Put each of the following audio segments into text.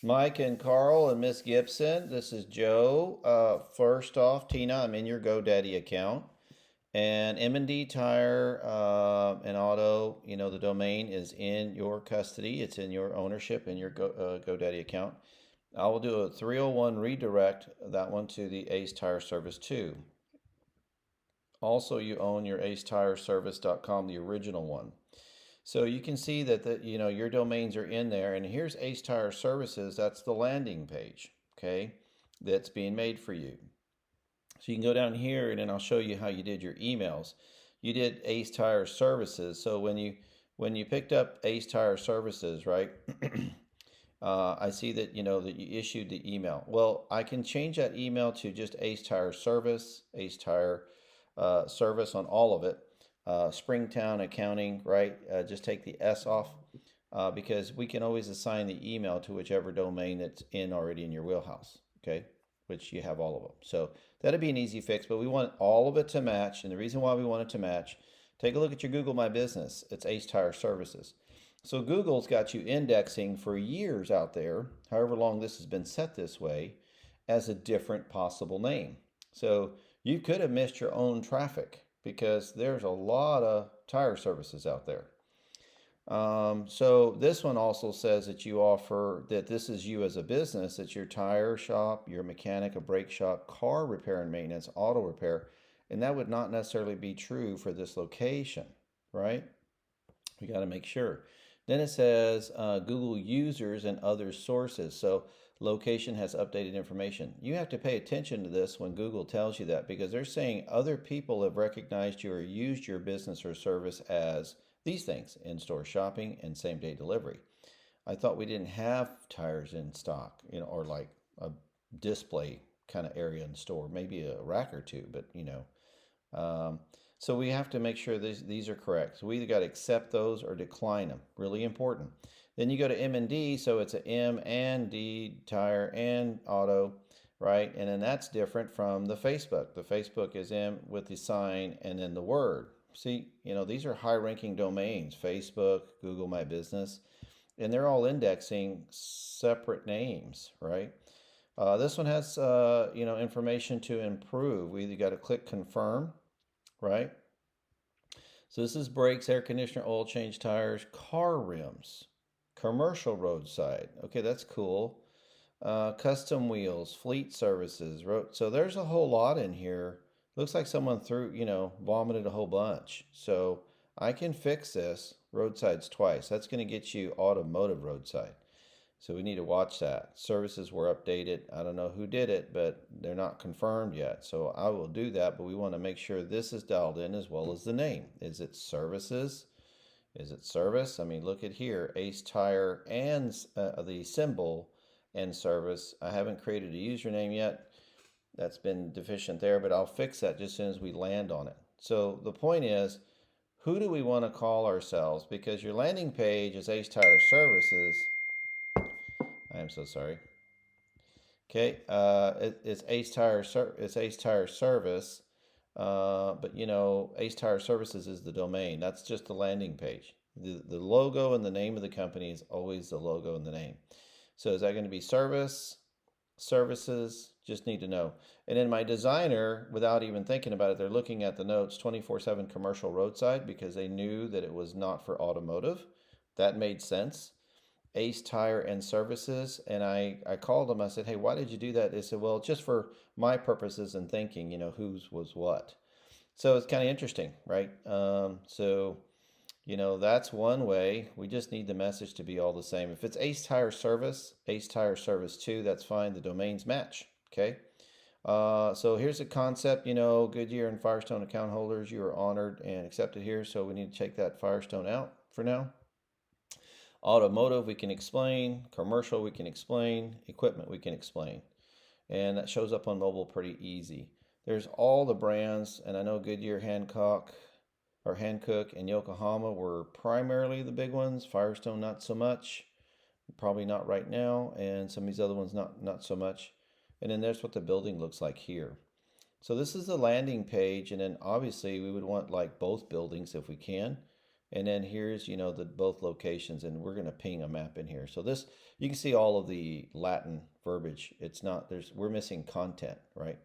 Mike and Carl and Miss Gibson, this is Joe. First off, Tina, I'm in your GoDaddy account. And M&D Tire and Auto, the domain is in your custody. It's in your ownership in your GoDaddy account. I will do a 301 redirect that one to the Ace Tire Service 2. Also, you own your acetireservice.com, the original one. So you can see that your domains are in there, and here's Ace Tire Services. That's the landing page, okay, that's being made for you. So you can go down here, and then I'll show you how you did your emails. You did Ace Tire Services. So when you picked up Ace Tire Services, right? I see that that you issued the email. Well, I can change that email to just Ace Tire Service, Ace Tire Service on all of it. Springtown Accounting, right? Just take the S off because we can always assign the email to whichever domain that's in already in your wheelhouse. Okay, which you have all of them. So that'd be an easy fix, but we want all of it to match. And the reason why we want it to match, take a look at your Google My Business. It's Ace Tire Services. So Google's got you indexing for years out there, however long this has been set this way, as a different possible name. So you could have missed your own traffic because there's a lot of tire services out there. So this one also says that you offer that this is you as a business. It's your tire shop, your mechanic, a brake shop, car repair and maintenance, auto repair, and that would not necessarily be true for this location, right? We got to make sure. Then it says Google users and other sources. So location has updated information. You have to pay attention to this when Google tells you that because they're saying other people have recognized you or used your business or service as these things: in-store shopping and same-day delivery. I thought we didn't have tires in stock, or like a display kind of area in the store, maybe a rack or two, but so we have to make sure these are correct. So we either got to accept those or decline them. Really important. Then you go to M&D, so it's a M and D, tire and auto, right? And then that's different from the Facebook. The Facebook is M with the sign and then the word. See, these are high-ranking domains: Facebook, Google My Business, and they're all indexing separate names, right? This one has, information to improve. We either got to click confirm, right? So this is brakes, air conditioner, oil change, tires, car rims, commercial roadside. Okay, that's cool. Custom wheels, fleet services. So there's a whole lot in here. Looks like someone vomited a whole bunch. So I can fix this. Roadsides twice. That's going to get you automotive roadside. So we need to watch that. Services were updated. I don't know who did it, but they're not confirmed yet. So I will do that, but we want to make sure this is dialed in as well as the name. Is it services? Is it service? I mean, look at here, Ace Tire and the symbol and service. I haven't created a username yet. That's been deficient there, but I'll fix that just as soon as we land on it. So the point is, who do we want to call ourselves? Because your landing page is Ace Tire Services. I am so sorry. Okay, it's it's Ace Tire Service, but Ace Tire Services is the domain. That's just the landing page. The logo and the name of the company is always the logo and the name. So is that going to be service, services? Just need to know. And in my designer, without even thinking about it, they're looking at the notes 24/7 commercial roadside because they knew that it was not for automotive. That made sense. Ace Tire and Services, and I called them. I said, "Hey, why did you do that?" They said, "Well, just for my purposes and thinking, whose was what." So it's kind of interesting, right? That's one way. We just need the message to be all the same. If it's Ace Tire Service, Ace Tire Service 2, that's fine. The domains match, okay? So here's a concept, Goodyear and Firestone account holders, you are honored and accepted here. So we need to take that Firestone out for now. Automotive, we can explain. Commercial, we can explain. Equipment, we can explain. And that shows up on mobile pretty easy. There's all the brands, and I know Goodyear, Hancock, and Yokohama were primarily the big ones. Firestone, not so much. Probably not right now. And some of these other ones, not so much. And then there's what the building looks like here. So this is the landing page, and then obviously we would want like both buildings if we can. And then here's, the both locations, and we're going to ping a map in here. So this, you can see all of the Latin verbiage. It's not, we're missing content, right?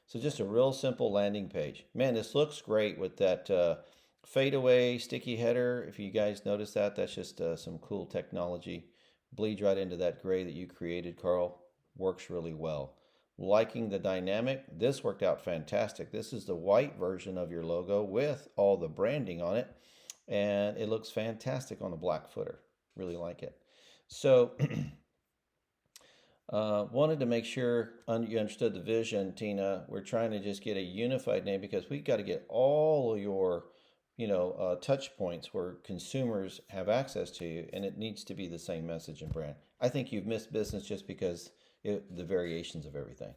So just a real simple landing page. Man, this looks great with that fadeaway sticky header. If you guys notice that, that's just some cool technology. Bleeds right into that gray that you created, Carl. Works really well. Liking the dynamic. This worked out fantastic. This is the white version of your logo with all the branding on it. And it looks fantastic on the black footer. Really like it. So wanted to make sure you understood the vision, Tina. We're trying to just get a unified name because we got to get all of your, touch points where consumers have access to you, and it needs to be the same message and brand. I think you've missed business just because the variations of everything,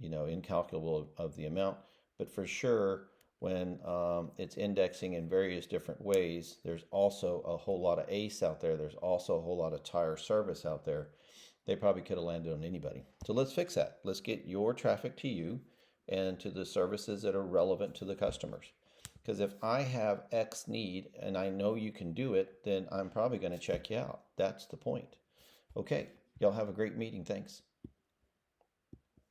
incalculable of the amount. But for sure, when it's indexing in various different ways, there's also a whole lot of ACE out there. There's also a whole lot of tire service out there. They probably could have landed on anybody. So let's fix that. Let's get your traffic to you and to the services that are relevant to the customers. Because if I have X need and I know you can do it, then I'm probably going to check you out. That's the point. Okay, y'all have a great meeting. Thanks.